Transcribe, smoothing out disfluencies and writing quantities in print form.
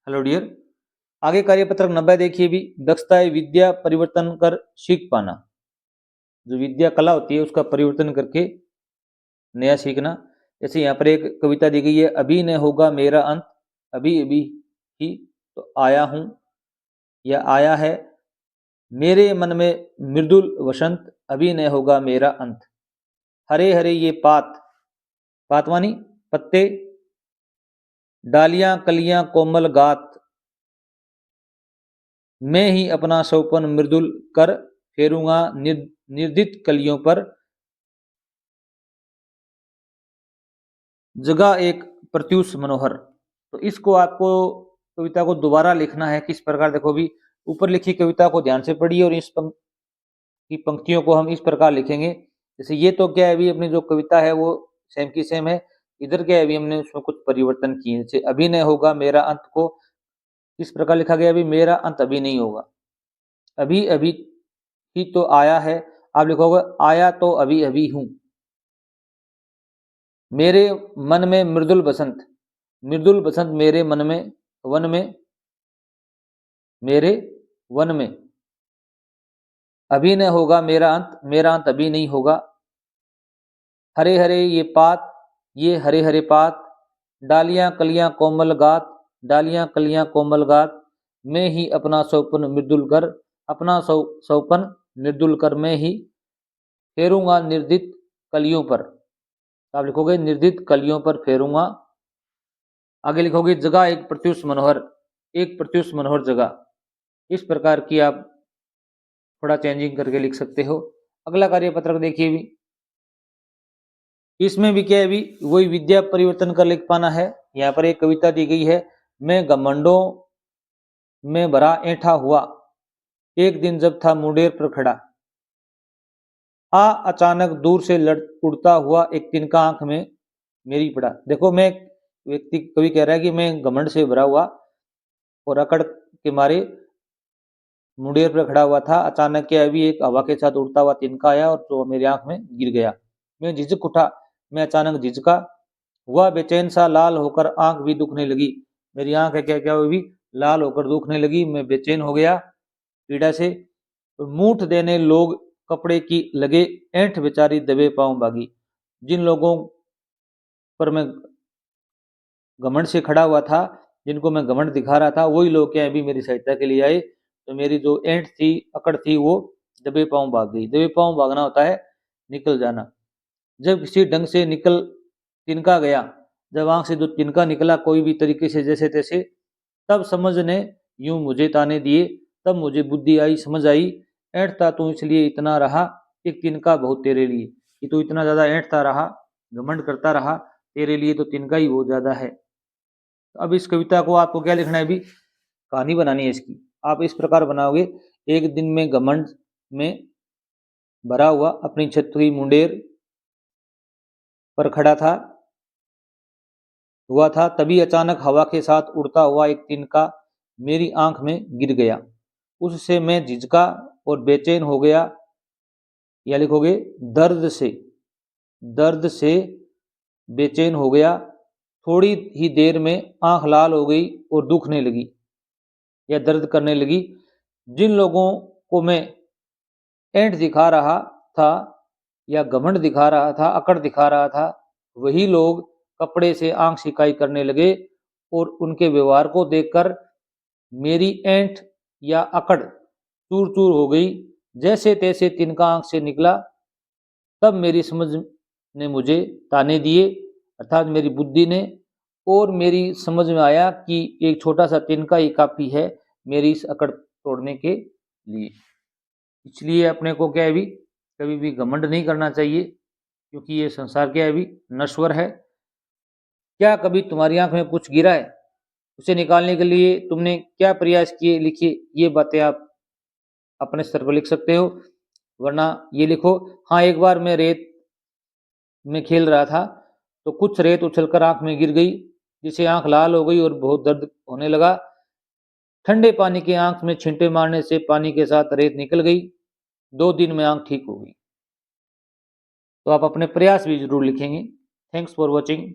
Hello dear, आगे कार्यपत्रक 90 देखिए भी। दक्षता है विद्या परिवर्तन कर सीख पाना। जो विद्या कला होती है उसका परिवर्तन करके नया सीखना। जैसे यहाँ पर एक कविता दी गई है, अभी न होगा मेरा अंत, अभी अभी ही तो आया हूँ या आया है, मेरे मन में मृदुल वसंत, अभी न होगा मेरा अंत। हरे हरे ये पात, पात मानी पत्ते, डालियां कलियां कोमल गात, मैं ही अपना सौपन मृदुल कर फेरूंगा निर्दित कलियों पर। जगह एक प्रत्युष मनोहर। तो इसको आपको कविता को दोबारा लिखना है। किस प्रकार, देखो भी ऊपर लिखी कविता को ध्यान से पढ़िए और इस की पंक्तियों को हम इस प्रकार लिखेंगे। जैसे ये तो क्या है अभी अपनी जो कविता है वो सेम की सेम है, इधर क्या है अभी हमने उसमें कुछ परिवर्तन किए। जैसे अभी नहीं होगा मेरा अंत को इस प्रकार लिखा गया, अभी मेरा अंत अभी नहीं होगा, अभी अभी ही तो आया है, आप लिखोगे आया तो अभी अभी हूं। मेरे मन में मृदुल बसंत, मृदुल बसंत मेरे मन में, वन में, मेरे वन में, अभी न होगा मेरा अंत, मेरा अंत अभी नहीं होगा। हरे हरे ये पात, ये हरे हरे पात, डालियां कलियां कोमल गात, डालियां कलियां कोमल गात, मैं ही अपना सौपन मृदुल कर, अपना सौपन मृदुल कर मैं ही फेरूंगा निर्दित कलियों पर। आप लिखोगे निर्दित कलियों पर फेरूंगा। आगे लिखोगे जगह एक प्रत्युष मनोहर, एक प्रत्युष मनोहर जगह। इस प्रकार की आप थोड़ा चेंजिंग करके लिख सकते हो। अगला कार्यपत्रक देखिए भी, इसमें भी क्या है भी वही विद्या परिवर्तन कर लिख पाना है। यहाँ पर एक कविता दी गई है, मैं घमंडों में भरा ऐठा हुआ, एक दिन जब था मुंडेर पर खड़ा, अचानक दूर से उड़ता हुआ एक तिनका आंख में मेरी पड़ा। देखो मैं व्यक्ति कवि कह रहा है कि मैं घमंड से भरा हुआ और अकड़ के मारे मुंडेर पर खड़ा हुआ था, अचानक क्या अभी एक हवा के साथ उड़ता हुआ तिनका आया और तो मेरी आंख में गिर गया। मैं झिझक उठा, मैं अचानक झिझका, हुआ बेचैन सा लाल होकर आंख भी दुखने लगी। मेरी आंख है क्या क्या हुई भी लाल होकर दुखने लगी, मैं बेचैन हो गया पीड़ा से। मूठ देने लोग कपड़े की लगे, ऐंठ बेचारी दबे पांव भागी। जिन लोगों पर मैं घमंड से खड़ा हुआ था, जिनको मैं घमंड दिखा रहा था, वही लोग क्या अभी मेरी सहायता के लिए आए, तो मेरी जो ऐंठ थी अकड़ थी वो दबे पांव भाग गई। दबे पांव भागना होता है निकल जाना। जब किसी ढंग से निकल तिनका गया, जब आंख से जो तिनका निकला कोई भी तरीके से जैसे तैसे, तब समझ ने यूं मुझे ताने दिए, तब मुझे बुद्धि आई समझ आई, ऐंठता तू इसलिए इतना रहा, एक तिनका बहुत तेरे लिए, कि तू इतना ज्यादा ऐंठता रहा, घमंड करता रहा, तेरे लिए तो तिनका ही बहुत ज्यादा है। अब इस कविता को आपको क्या लिखना है, अभी कहानी बनानी है इसकी। आप इस प्रकार बनाओगे, एक दिन में घमंड में भरा हुआ अपनी छत की मुंडेर पर खड़ा था हुआ था, तभी अचानक हवा के साथ उड़ता हुआ एक तिनका मेरी आंख में गिर गया। उससे मैं झिझका और बेचैन हो गया, या लिखोगे दर्द से, दर्द से बेचैन हो गया। थोड़ी ही देर में आंख लाल हो गई और दुखने लगी या दर्द करने लगी। जिन लोगों को मैं ऐंठ दिखा रहा था या घमंड दिखा रहा था, अकड़ दिखा रहा था, वही लोग कपड़े से आंख सिकाई करने लगे और उनके व्यवहार को देखकर मेरी ऐंठ या अकड़ चूर चूर हो गई। जैसे तैसे तिनका आंख से निकला, तब मेरी समझ ने मुझे ताने दिए, अर्थात मेरी बुद्धि ने, और मेरी समझ में आया कि एक छोटा सा तिनका ही काफी है मेरी इस अकड़ तोड़ने के लिए। इसलिए अपने को क्या है भी कभी भी घमंड नहीं करना चाहिए, क्योंकि ये संसार क्या है भी नश्वर है। क्या कभी तुम्हारी आंख में कुछ गिरा है? उसे निकालने के लिए तुमने क्या प्रयास किए? लिखिए, ये बातें आप अपने स्तर पर लिख सकते हो। वरना ये लिखो, हाँ एक बार मैं रेत में खेल रहा था तो कुछ रेत उछलकर आंख में गिर गई, जिससे आंख लाल हो गई और बहुत दर्द होने लगा। ठंडे पानी के आंख में छींटे मारने से पानी के साथ रेत निकल गई, 2 दिन में आंख ठीक हो गई। तो आप अपने प्रयास भी जरूर लिखेंगे। Thanks for watching.